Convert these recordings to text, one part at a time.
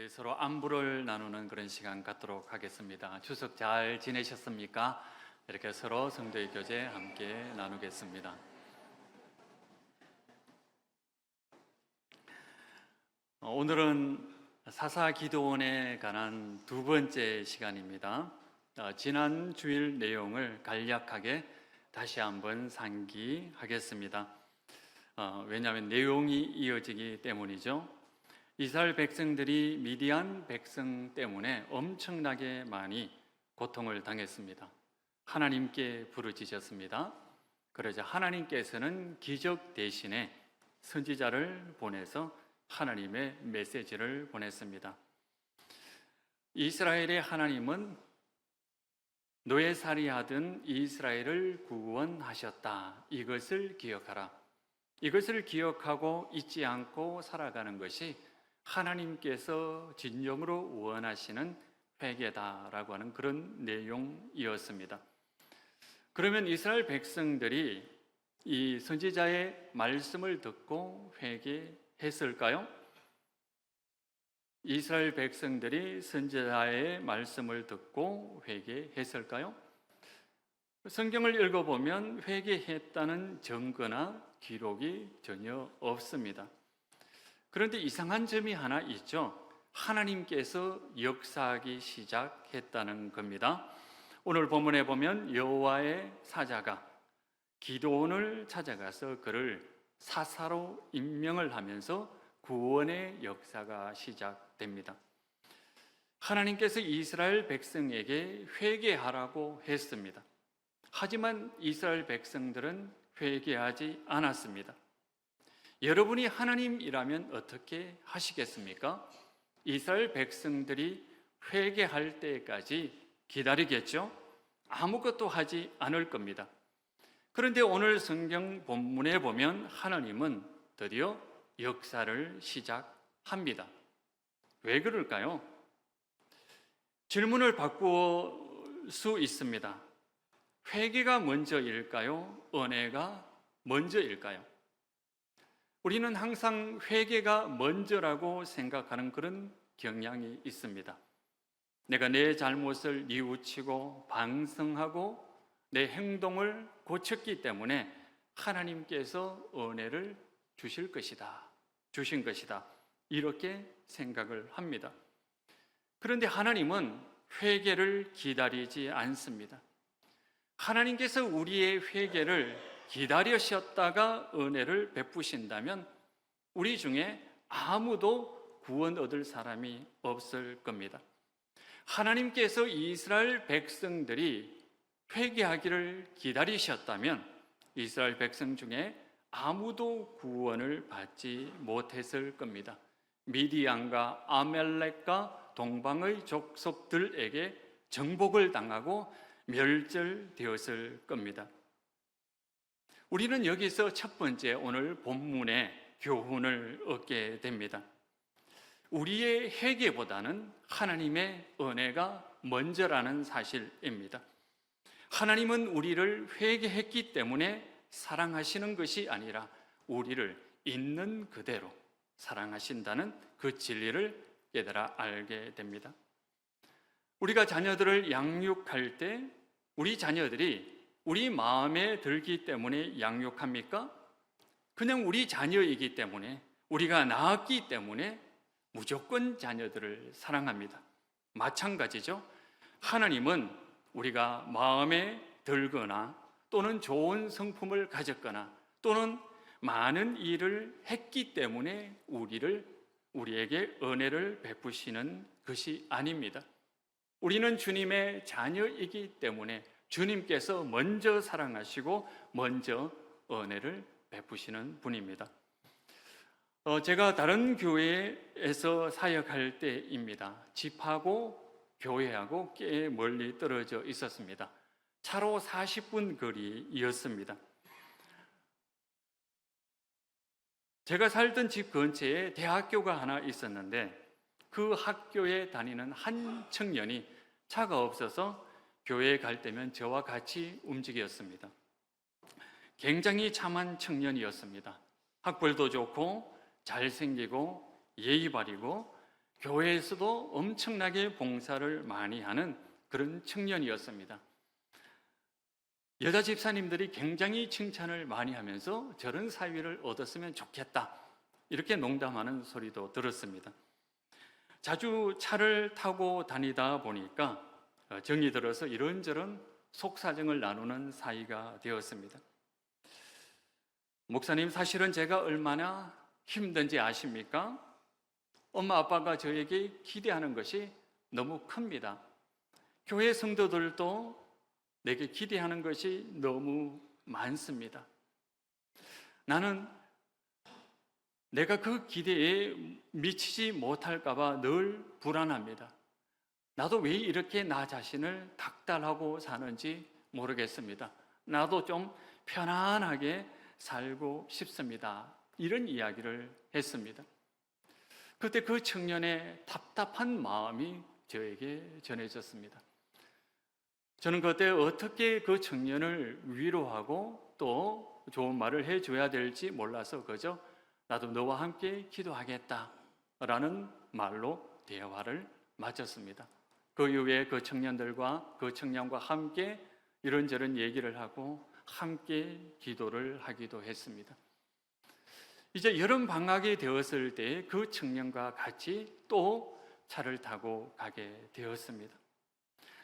우리 서로 안부를 나누는 그런 시간 갖도록 하겠습니다. 추석 잘 지내셨습니까? 이렇게 서로 성도의 교제 함께 나누겠습니다. 오늘은 사사 기도원에 관한 두 번째 시간입니다. 지난 주일 내용을 간략하게 다시 한번 상기하겠습니다. 왜냐하면 내용이 이어지기 때문이죠. 이스라엘 백성들이 미디안 백성 때문에 엄청나게 많이 고통을 당했습니다. 하나님께 부르짖었습니다. 그러자 하나님께서는 기적 대신에 선지자를 보내서 하나님의 메시지를 보냈습니다. 이스라엘의 하나님은 노예살이하던 이스라엘을 구원하셨다. 이것을 기억하라. 이것을 기억하고 잊지 않고 살아가는 것이 하나님께서 진정으로 원하시는 회개다라고 하는 그런 내용이었습니다. 그러면 이스라엘 백성들이 이 선지자의 말씀을 듣고 회개했을까요? 이스라엘 백성들이 선지자의 말씀을 듣고 회개했을까요? 성경을 읽어보면 회개했다는 증거나 기록이 전혀 없습니다. 그런데 이상한 점이 하나 있죠. 하나님께서 역사하기 시작했다는 겁니다. 오늘 본문에 보면 여호와의 사자가 기드온을 찾아가서 그를 사사로 임명을 하면서 구원의 역사가 시작됩니다. 하나님께서 이스라엘 백성에게 회개하라고 했습니다. 하지만 이스라엘 백성들은 회개하지 않았습니다. 여러분이 하나님이라면 어떻게 하시겠습니까? 이스라엘 백성들이 회개할 때까지 기다리겠죠? 아무것도 하지 않을 겁니다. 그런데 오늘 성경 본문에 보면 하나님은 드디어 역사를 시작합니다. 왜 그럴까요? 질문을 바꾸어 수 있습니다. 회개가 먼저일까요? 은혜가 먼저일까요? 우리는 항상 회개가 먼저라고 생각하는 그런 경향이 있습니다. 내가 내 잘못을 뉘우치고 반성하고 내 행동을 고쳤기 때문에 하나님께서 은혜를 주신 것이다. 이렇게 생각을 합니다. 그런데 하나님은 회개를 기다리지 않습니다. 하나님께서 우리의 회개를 기다리셨다가 은혜를 베푸신다면 우리 중에 아무도 구원 얻을 사람이 없을 겁니다. 하나님께서 이스라엘 백성들이 회개하기를 기다리셨다면 이스라엘 백성 중에 아무도 구원을 받지 못했을 겁니다. 미디안과 아멜렉과 동방의 족속들에게 정복을 당하고 멸절되었을 겁니다. 우리는 여기서 첫 번째 오늘 본문의 교훈을 얻게 됩니다. 우리의 회개보다는 하나님의 은혜가 먼저라는 사실입니다. 하나님은 우리를 회개했기 때문에 사랑하시는 것이 아니라 우리를 있는 그대로 사랑하신다는 그 진리를 깨달아 알게 됩니다. 우리가 자녀들을 양육할 때 우리 자녀들이 우리 마음에 들기 때문에 양육합니까? 그냥 우리 자녀이기 때문에 우리가 낳았기 때문에 무조건 자녀들을 사랑합니다. 마찬가지죠. 하나님은 우리가 마음에 들거나 또는 좋은 성품을 가졌거나 또는 많은 일을 했기 때문에 우리에게 은혜를 베푸시는 것이 아닙니다. 우리는 주님의 자녀이기 때문에 주님께서 먼저 사랑하시고 먼저 은혜를 베푸시는 분입니다. 제가 다른 교회에서 사역할 때입니다. 집하고 교회하고 꽤 멀리 떨어져 있었습니다. 차로 40분 거리였습니다. 제가 살던 집 근처에 대학교가 하나 있었는데 그 학교에 다니는 한 청년이 차가 없어서 교회에 갈 때면 저와 같이 움직였습니다. 굉장히 참한 청년이었습니다. 학벌도 좋고 잘생기고 예의 바르고 교회에서도 엄청나게 봉사를 많이 하는 그런 청년이었습니다. 여자 집사님들이 굉장히 칭찬을 많이 하면서 저런 사위를 얻었으면 좋겠다, 이렇게 농담하는 소리도 들었습니다. 자주 차를 타고 다니다 보니까 정이 들어서 이런저런 속사정을 나누는 사이가 되었습니다. 목사님, 사실은 제가 얼마나 힘든지 아십니까? 엄마 아빠가 저에게 기대하는 것이 너무 큽니다. 교회 성도들도 내게 기대하는 것이 너무 많습니다. 나는 내가 그 기대에 미치지 못할까 봐 늘 불안합니다. 나도 왜 이렇게 나 자신을 닥달하고 사는지 모르겠습니다. 나도 좀 편안하게 살고 싶습니다. 이런 이야기를 했습니다. 그때 그 청년의 답답한 마음이 저에게 전해졌습니다. 저는 그때 어떻게 그 청년을 위로하고 또 좋은 말을 해줘야 될지 몰라서 그저 나도 너와 함께 기도하겠다 라는 말로 대화를 마쳤습니다. 그 이후에 그 청년들과 그 청년과 함께 이런저런 얘기를 하고 함께 기도를 하기도 했습니다. 이제 여름 방학이 되었을 때 그 청년과 같이 또 차를 타고 가게 되었습니다.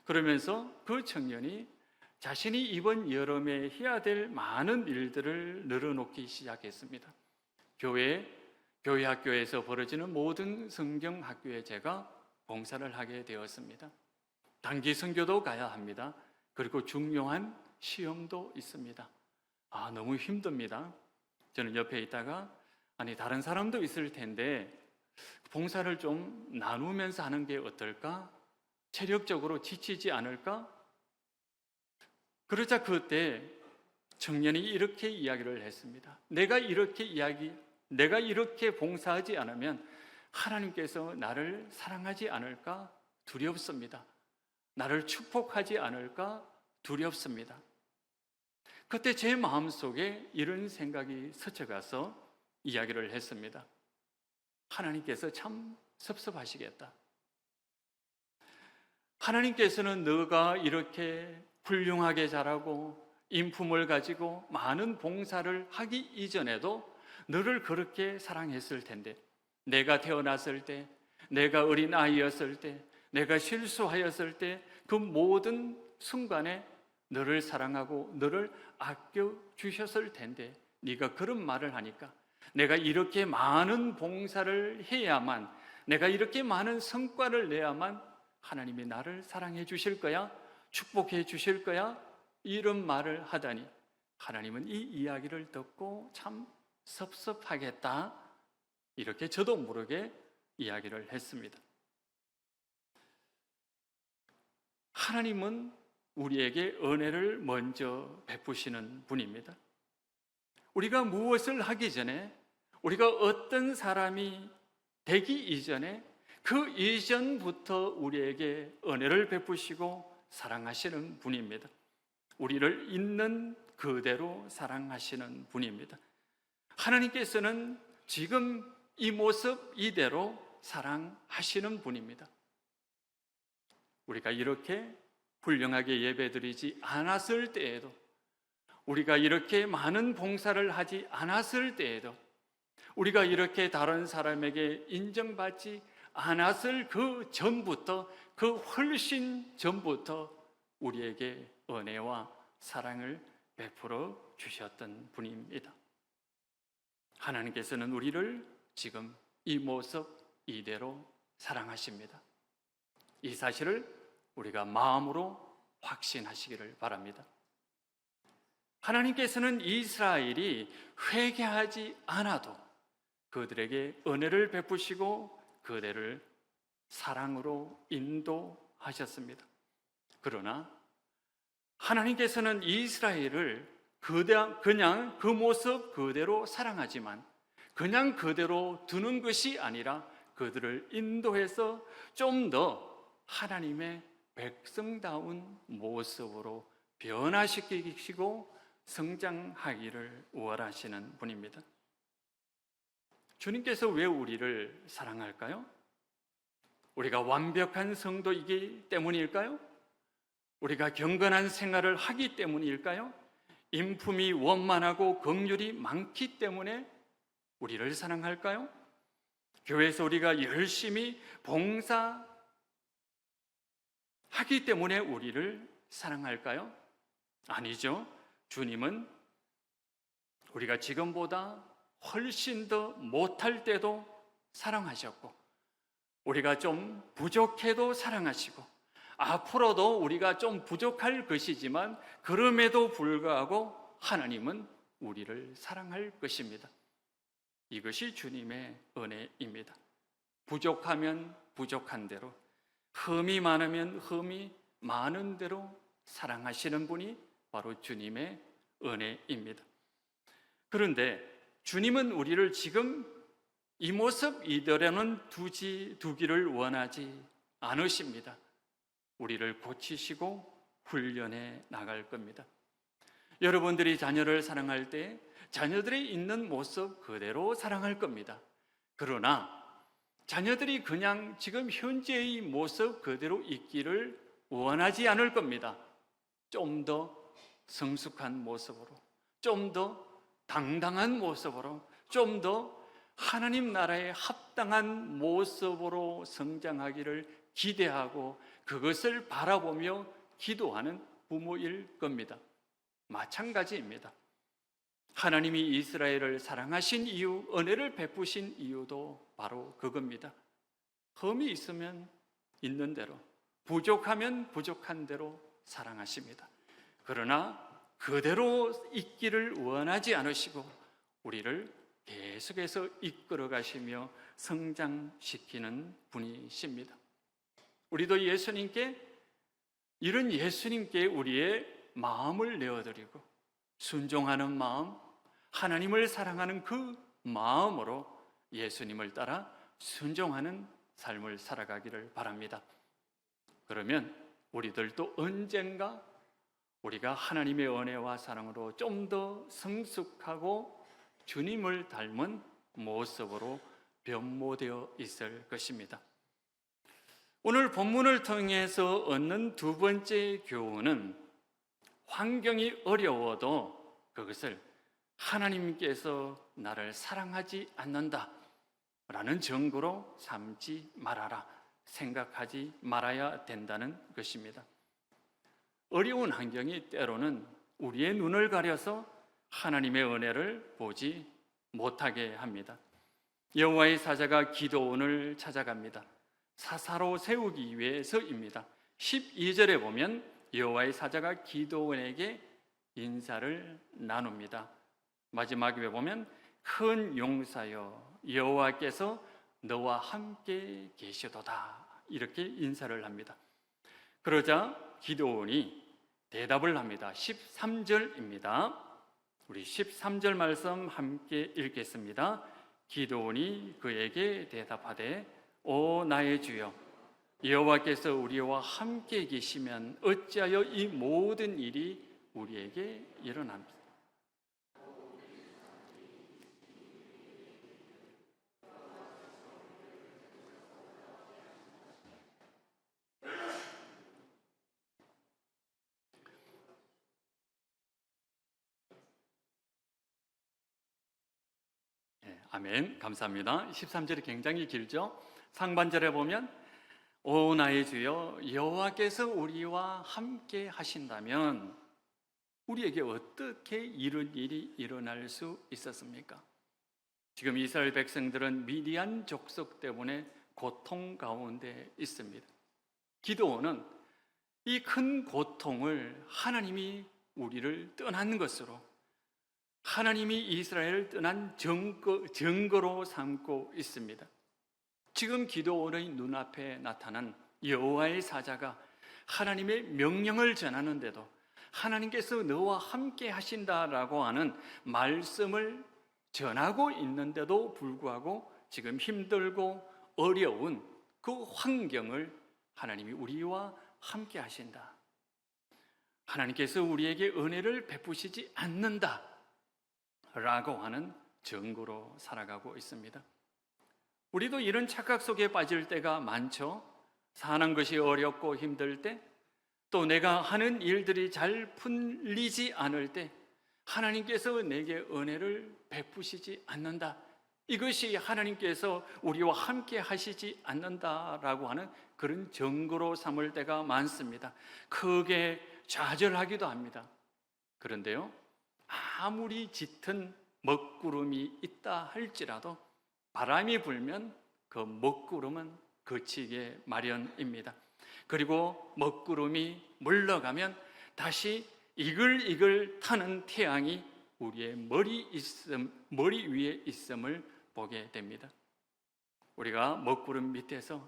그러면서 그 청년이 자신이 이번 여름에 해야 될 많은 일들을 늘어놓기 시작했습니다. 교회 학교에서 벌어지는 모든 성경 학교에 제가 봉사를 하게 되었습니다. 단기 선교도 가야 합니다. 그리고 중요한 시험도 있습니다. 너무 힘듭니다. 저는 옆에 있다가 다른 사람도 있을 텐데 봉사를 좀 나누면서 하는 게 어떨까? 체력적으로 지치지 않을까? 그러자 그때 청년이 이렇게 이야기를 했습니다. 내가 이렇게 봉사하지 않으면 하나님께서 나를 사랑하지 않을까 두렵습니다. 나를 축복하지 않을까 두렵습니다. 그때 제 마음속에 이런 생각이 스쳐가서 이야기를 했습니다. 하나님께서 참 섭섭하시겠다. 하나님께서는 너가 이렇게 훌륭하게 자라고 인품을 가지고 많은 봉사를 하기 이전에도 너를 그렇게 사랑했을 텐데, 내가 태어났을 때, 내가 어린 아이였을 때, 내가 실수하였을 때 그 모든 순간에 너를 사랑하고 너를 아껴주셨을 텐데 네가 그런 말을 하니까 내가 이렇게 많은 봉사를 해야만, 내가 이렇게 많은 성과를 내야만 하나님이 나를 사랑해 주실 거야? 축복해 주실 거야? 이런 말을 하다니 하나님은 이 이야기를 듣고 참 섭섭하겠다, 이렇게 저도 모르게 이야기를 했습니다. 하나님은 우리에게 은혜를 먼저 베푸시는 분입니다. 우리가 무엇을 하기 전에, 우리가 어떤 사람이 되기 이전에 그 이전부터 우리에게 은혜를 베푸시고 사랑하시는 분입니다. 우리를 있는 그대로 사랑하시는 분입니다. 하나님께서는 지금 이 모습 이대로 사랑하시는 분입니다. 우리가 이렇게 훌륭하게 예배드리지 않았을 때에도, 우리가 이렇게 많은 봉사를 하지 않았을 때에도, 우리가 이렇게 다른 사람에게 인정받지 않았을 그 전부터, 그 훨씬 전부터 우리에게 은혜와 사랑을 베풀어 주셨던 분입니다. 하나님께서는 우리를 지금 이 모습 이대로 사랑하십니다. 이 사실을 우리가 마음으로 확신하시기를 바랍니다. 하나님께서는 이스라엘이 회개하지 않아도 그들에게 은혜를 베푸시고 그들을 사랑으로 인도하셨습니다. 그러나 하나님께서는 이스라엘을 그냥 그 모습 그대로 사랑하지만 그냥 그대로 두는 것이 아니라 그들을 인도해서 좀 더 하나님의 백성다운 모습으로 변화시키시고 성장하기를 원하시는 분입니다. 주님께서 왜 우리를 사랑할까요? 우리가 완벽한 성도이기 때문일까요? 우리가 경건한 생활을 하기 때문일까요? 인품이 원만하고 긍휼이 많기 때문에 우리를 사랑할까요? 교회에서 우리가 열심히 봉사하기 때문에 우리를 사랑할까요? 아니죠. 주님은 우리가 지금보다 훨씬 더 못할 때도 사랑하셨고, 우리가 좀 부족해도 사랑하시고, 앞으로도 우리가 좀 부족할 것이지만 그럼에도 불구하고 하나님은 우리를 사랑할 것입니다. 이것이 주님의 은혜입니다. 부족하면 부족한 대로, 흠이 많으면 흠이 많은 대로 사랑하시는 분이 바로 주님의 은혜입니다. 그런데 주님은 우리를 지금 이 모습 이대로는 두기를 원하지 않으십니다. 우리를 고치시고 훈련해 나갈 겁니다. 여러분들이 자녀를 사랑할 때 자녀들이 있는 모습 그대로 사랑할 겁니다. 그러나 자녀들이 그냥 지금 현재의 모습 그대로 있기를 원하지 않을 겁니다. 좀 더 성숙한 모습으로, 좀 더 당당한 모습으로, 좀 더 하나님 나라에 합당한 모습으로 성장하기를 기대하고 그것을 바라보며 기도하는 부모일 겁니다. 마찬가지입니다. 하나님이 이스라엘을 사랑하신 이유, 은혜를 베푸신 이유도 바로 그겁니다. 흠이 있으면 있는 대로, 부족하면 부족한 대로 사랑하십니다. 그러나 그대로 있기를 원하지 않으시고 우리를 계속해서 이끌어 가시며 성장시키는 분이십니다. 우리도 이런 예수님께 우리의 마음을 내어드리고 순종하는 마음, 하나님을 사랑하는 그 마음으로 예수님을 따라 순종하는 삶을 살아가기를 바랍니다. 그러면 우리들도 언젠가 우리가 하나님의 은혜와 사랑으로 좀 더 성숙하고 주님을 닮은 모습으로 변모되어 있을 것입니다. 오늘 본문을 통해서 얻는 두 번째 교훈은 환경이 어려워도 그것을 하나님께서 나를 사랑하지 않는다 라는 증거로 삼지 말아라, 생각하지 말아야 된다는 것입니다. 어려운 환경이 때로는 우리의 눈을 가려서 하나님의 은혜를 보지 못하게 합니다. 여호와의 사자가 기드온을 찾아갑니다. 사사로 세우기 위해서입니다. 12절에 보면 여호와의 사자가 기드온에게 인사를 나눕니다. 마지막에 보면 큰 용사여 여호와께서 너와 함께 계시도다 이렇게 인사를 합니다. 그러자 기드온이 대답을 합니다. 13절입니다. 우리 13절 말씀 함께 읽겠습니다. 기드온이 그에게 대답하되 오 나의 주여 여호와께서 우리와 함께 계시면 어찌하여 이 모든 일이 우리에게 일어납니까? 아멘. 감사합니다. 13절이 굉장히 길죠? 상반절에 보면 오 나의 주여 여호와께서 우리와 함께 하신다면 우리에게 어떻게 이런 일이 일어날 수 있었습니까? 지금 이스라엘 백성들은 미디안 족속 때문에 고통 가운데 있습니다. 기드온은 이 큰 고통을 하나님이 우리를 떠난 것으로, 하나님이 이스라엘을 떠난 증거로 삼고 있습니다. 지금 기드온의 눈앞에 나타난 여호와의 사자가 하나님의 명령을 전하는데도 하나님께서 너와 함께 하신다라고 하는 말씀을 전하고 있는데도 불구하고 지금 힘들고 어려운 그 환경을 하나님이 우리와 함께 하신다, 하나님께서 우리에게 은혜를 베푸시지 않는다 라고 하는 증거로 살아가고 있습니다. 우리도 이런 착각 속에 빠질 때가 많죠. 사는 것이 어렵고 힘들 때, 또 내가 하는 일들이 잘 풀리지 않을 때 하나님께서 내게 은혜를 베푸시지 않는다, 이것이 하나님께서 우리와 함께 하시지 않는다라고 하는 그런 증거로 삼을 때가 많습니다. 크게 좌절하기도 합니다. 그런데요, 아무리 짙은 먹구름이 있다 할지라도 바람이 불면 그 먹구름은 그치게 마련입니다. 그리고 먹구름이 물러가면 다시 이글이글 타는 태양이 우리의 머리 위에 있음을 보게 됩니다. 우리가 먹구름 밑에서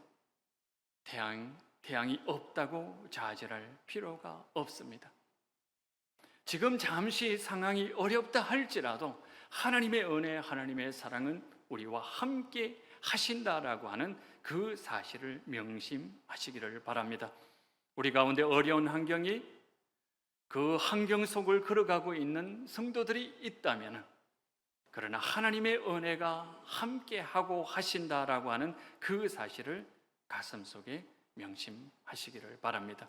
태양이 없다고 좌절할 필요가 없습니다. 지금 잠시 상황이 어렵다 할지라도 하나님의 은혜, 하나님의 사랑은 우리와 함께 하신다라고 하는 그 사실을 명심하시기를 바랍니다. 우리 가운데 어려운 환경이, 그 환경 속을 걸어가고 있는 성도들이 있다면, 그러나 하나님의 은혜가 함께하고 하신다라고 하는 그 사실을 가슴 속에 명심하시기를 바랍니다.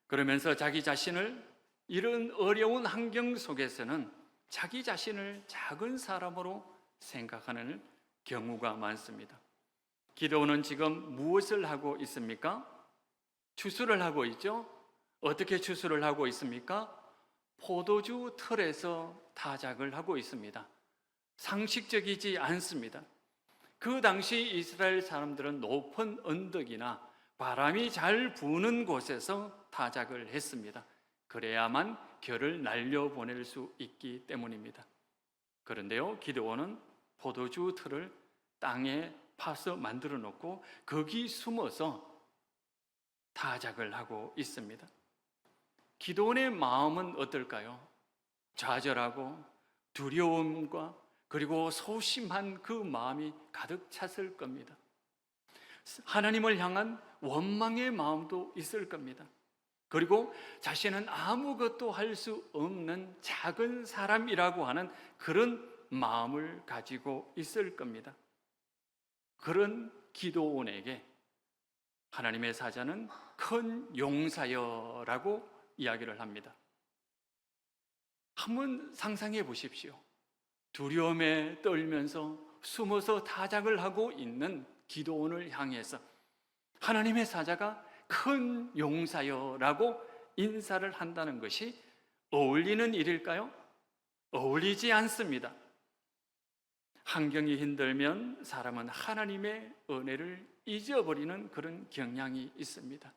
그러면서 자기 자신을, 이런 어려운 환경 속에서는 자기 자신을 작은 사람으로 생각하는 경우가 많습니다. 기도는 지금 무엇을 하고 있습니까? 추수를 하고 있죠? 어떻게 추수를 하고 있습니까? 포도주 틀에서 타작을 하고 있습니다. 상식적이지 않습니다. 그 당시 이스라엘 사람들은 높은 언덕이나 바람이 잘 부는 곳에서 타작을 했습니다. 그래야만 겨를 날려보낼 수 있기 때문입니다. 그런데요, 기드온은 포도주 틀을 땅에 파서 만들어 놓고 거기 숨어서 타작을 하고 있습니다. 기드온의 마음은 어떨까요? 좌절하고 두려움과 그리고 소심한 그 마음이 가득 찼을 겁니다. 하나님을 향한 원망의 마음도 있을 겁니다. 그리고 자신은 아무것도 할 수 없는 작은 사람이라고 하는 그런 마음을 가지고 있을 겁니다. 그런 기도원에게 하나님의 사자는 큰 용사여라고 이야기를 합니다. 한번 상상해 보십시오. 두려움에 떨면서 숨어서 타작을 하고 있는 기도원을 향해서 하나님의 사자가 큰 용사여라고 인사를 한다는 것이 어울리는 일일까요? 어울리지 않습니다. 환경이 힘들면 사람은 하나님의 은혜를 잊어버리는 그런 경향이 있습니다.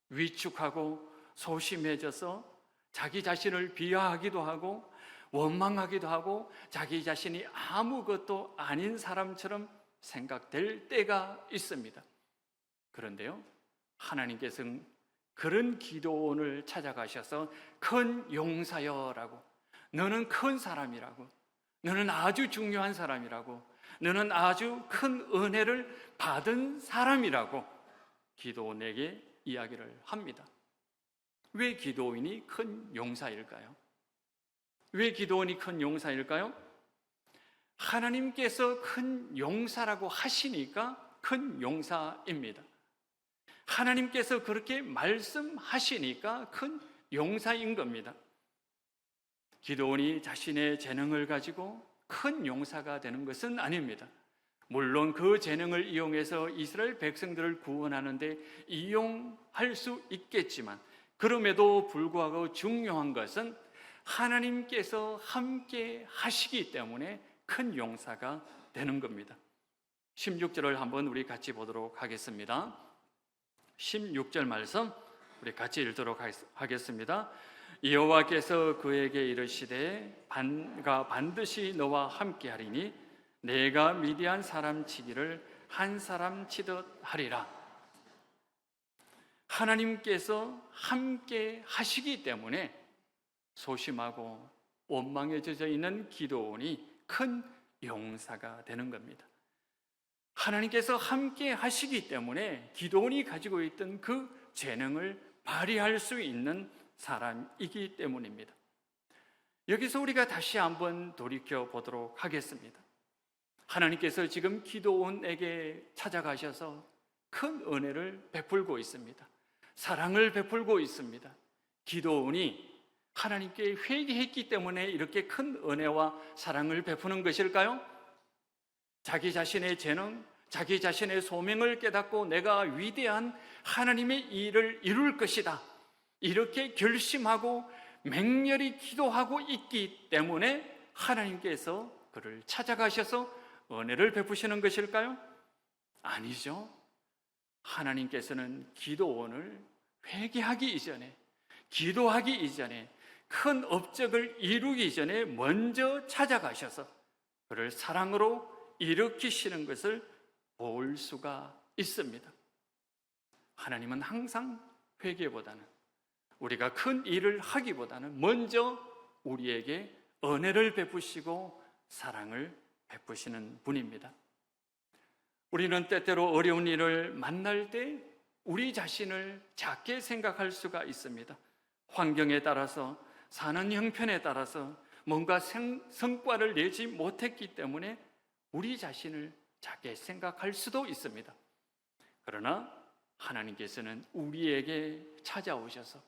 위축하고 소심해져서 자기 자신을 비하하기도 하고 원망하기도 하고 자기 자신이 아무것도 아닌 사람처럼 생각될 때가 있습니다. 그런데요, 하나님께서는 그런 기도원을 찾아가셔서 큰 용사여라고, 너는 큰 사람이라고, 너는 아주 중요한 사람이라고, 너는 아주 큰 은혜를 받은 사람이라고 기도원에게 이야기를 합니다. 왜 기도원이 큰 용사일까요? 왜 기도원이 큰 용사일까요? 하나님께서 큰 용사라고 하시니까 큰 용사입니다. 하나님께서 그렇게 말씀하시니까 큰 용사인 겁니다. 기도원이 자신의 재능을 가지고 큰 용사가 되는 것은 아닙니다. 물론 그 재능을 이용해서 이스라엘 백성들을 구원하는 데 이용할 수 있겠지만, 그럼에도 불구하고 중요한 것은 하나님께서 함께 하시기 때문에 큰 용사가 되는 겁니다. 16절을 한번 우리 같이 보도록 하겠습니다. 16절 말씀 우리 같이 읽도록 하겠습니다. 여호와께서 그에게 이르시되 내가 반드시 너와 함께하리니 내가 미디안 사람 치기를 한 사람 치듯 하리라. 하나님께서 함께 하시기 때문에 소심하고 원망에 젖어 있는 기도원이 큰 용사가 되는 겁니다. 하나님께서 함께 하시기 때문에 기도원이 가지고 있던 그 재능을 발휘할 수 있는 사람이기 때문입니다. 여기서 우리가 다시 한번 돌이켜 보도록 하겠습니다. 하나님께서 지금 기도원에게 찾아가셔서 큰 은혜를 베풀고 있습니다. 사랑을 베풀고 있습니다. 기도원이 하나님께 회개했기 때문에 이렇게 큰 은혜와 사랑을 베푸는 것일까요? 자기 자신의 재능, 자기 자신의 소명을 깨닫고 내가 위대한 하나님의 일을 이룰 것이다, 이렇게 결심하고 맹렬히 기도하고 있기 때문에 하나님께서 그를 찾아가셔서 은혜를 베푸시는 것일까요? 아니죠. 하나님께서는 기도원을 회개하기 이전에, 기도하기 이전에, 큰 업적을 이루기 전에 먼저 찾아가셔서 그를 사랑으로 일으키시는 것을 볼 수가 있습니다. 하나님은 항상 회개보다는, 우리가 큰 일을 하기보다는 먼저 우리에게 은혜를 베푸시고 사랑을 베푸시는 분입니다. 우리는 때때로 어려운 일을 만날 때 우리 자신을 작게 생각할 수가 있습니다. 환경에 따라서, 사는 형편에 따라서 뭔가 성과를 내지 못했기 때문에 우리 자신을 작게 생각할 수도 있습니다. 그러나 하나님께서는 우리에게 찾아오셔서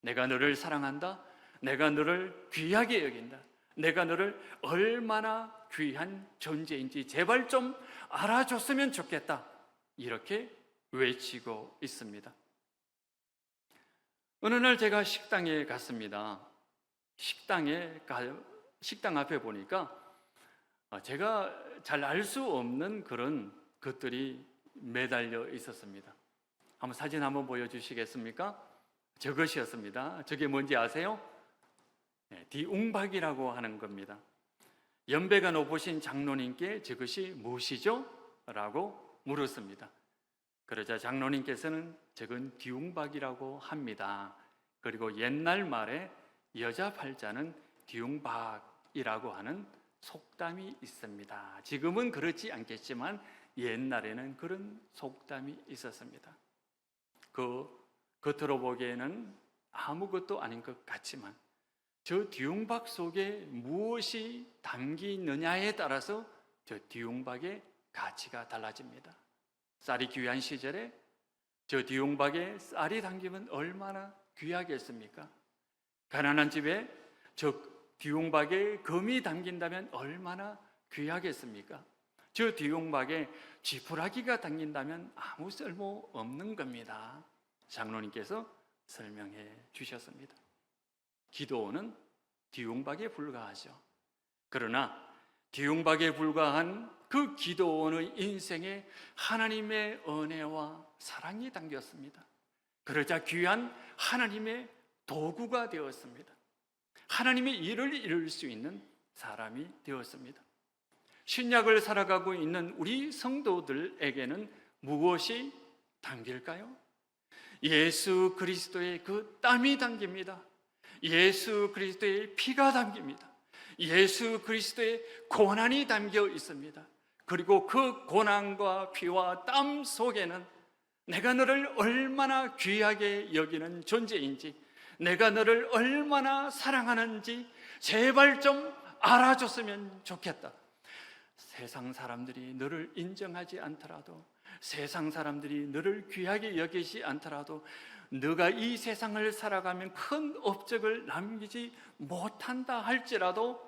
내가 너를 사랑한다, 내가 너를 귀하게 여긴다, 내가 너를 얼마나 귀한 존재인지 제발 좀 알아줬으면 좋겠다, 이렇게 외치고 있습니다. 어느 날 제가 식당에 갔습니다. 식당 앞에 보니까 제가 잘 알 수 없는 그런 것들이 매달려 있었습니다. 한번 사진 한번 보여주시겠습니까? 저것이었습니다. 저게 뭔지 아세요? 디웅박이라고 하는 겁니다. 연배가 높으신 장로님께 저것이 무엇이죠? 라고 물었습니다. 그러자 장로님께서는 저건 디웅박이라고 합니다. 그리고 옛날 말에 여자 팔자는 디웅박이라고 하는 속담이 있습니다. 지금은 그렇지 않겠지만 옛날에는 그런 속담이 있었습니다. 겉으로 보기에는 아무것도 아닌 것 같지만 저 디웅박 속에 무엇이 담기느냐에 따라서 저 디웅박의 가치가 달라집니다. 쌀이 귀한 시절에 저 디웅박에 쌀이 담기면 얼마나 귀하겠습니까? 가난한 집에 저 디웅박에 금이 담긴다면 얼마나 귀하겠습니까? 저 디웅박에 지푸라기가 담긴다면 아무 쓸모 없는 겁니다. 장로님께서 설명해 주셨습니다. 기도는 디웅박에 불과하죠. 그러나 디웅박에 불과한 그 기도원의 인생에 하나님의 은혜와 사랑이 담겼습니다. 그러자 귀한 하나님의 도구가 되었습니다. 하나님의 일을 이룰 수 있는 사람이 되었습니다. 신약을 살아가고 있는 우리 성도들에게는 무엇이 담길까요? 예수 그리스도의 그 땀이 담깁니다. 예수 그리스도의 피가 담깁니다. 예수 그리스도의 고난이 담겨 있습니다. 그리고 그 고난과 피와 땀 속에는 내가 너를 얼마나 귀하게 여기는 존재인지, 내가 너를 얼마나 사랑하는지 제발 좀 알아줬으면 좋겠다. 세상 사람들이 너를 인정하지 않더라도, 세상 사람들이 너를 귀하게 여기지 않더라도, 너가 이 세상을 살아가면 큰 업적을 남기지 못한다 할지라도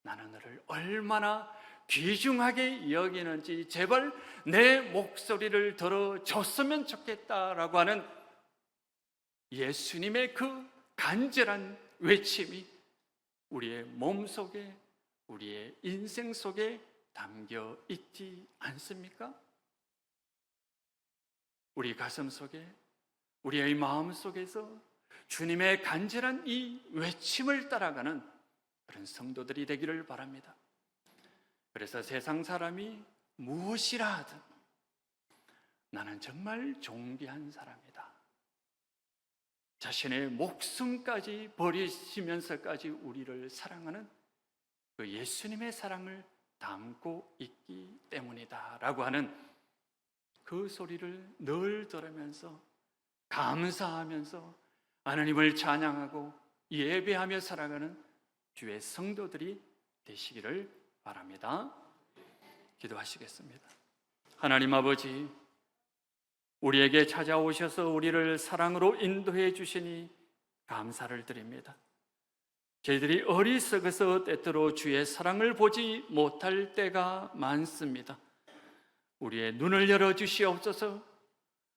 나는 너를 얼마나 귀중하게 여기는지 제발 내 목소리를 들어줬으면 좋겠다라고 하는 예수님의 그 간절한 외침이 우리의 몸속에, 우리의 인생 속에 담겨 있지 않습니까? 우리 가슴 속에, 우리의 마음 속에서 주님의 간절한 이 외침을 따라가는 그런 성도들이 되기를 바랍니다. 그래서 세상 사람이 무엇이라 하든 나는 정말 존귀한 사람이다, 자신의 목숨까지 버리시면서까지 우리를 사랑하는 그 예수님의 사랑을 담고 있기 때문이다 라고 하는 그 소리를 늘 들으면서 감사하면서 하나님을 찬양하고 예배하며 살아가는 주의 성도들이 되시기를 바랍니다. 기도하시겠습니다. 하나님 아버지, 우리에게 찾아오셔서 우리를 사랑으로 인도해 주시니 감사를 드립니다. 저희들이 어리석어서 때때로 주의 사랑을 보지 못할 때가 많습니다. 우리의 눈을 열어주시옵소서,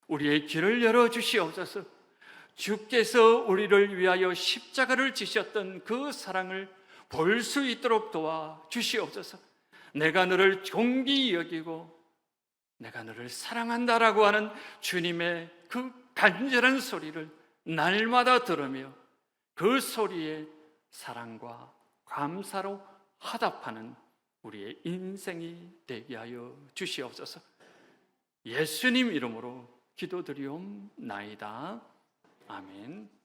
우리의 귀를 열어주시옵소서. 주께서 우리를 위하여 십자가를 지셨던 그 사랑을 볼 수 있도록 도와주시옵소서. 내가 너를 존귀히 여기고 내가 너를 사랑한다라고 하는 주님의 그 간절한 소리를 날마다 들으며 그 소리에 사랑과 감사로 화답하는 우리의 인생이 되게 하여 주시옵소서. 예수님 이름으로 기도드리옵나이다. 아멘.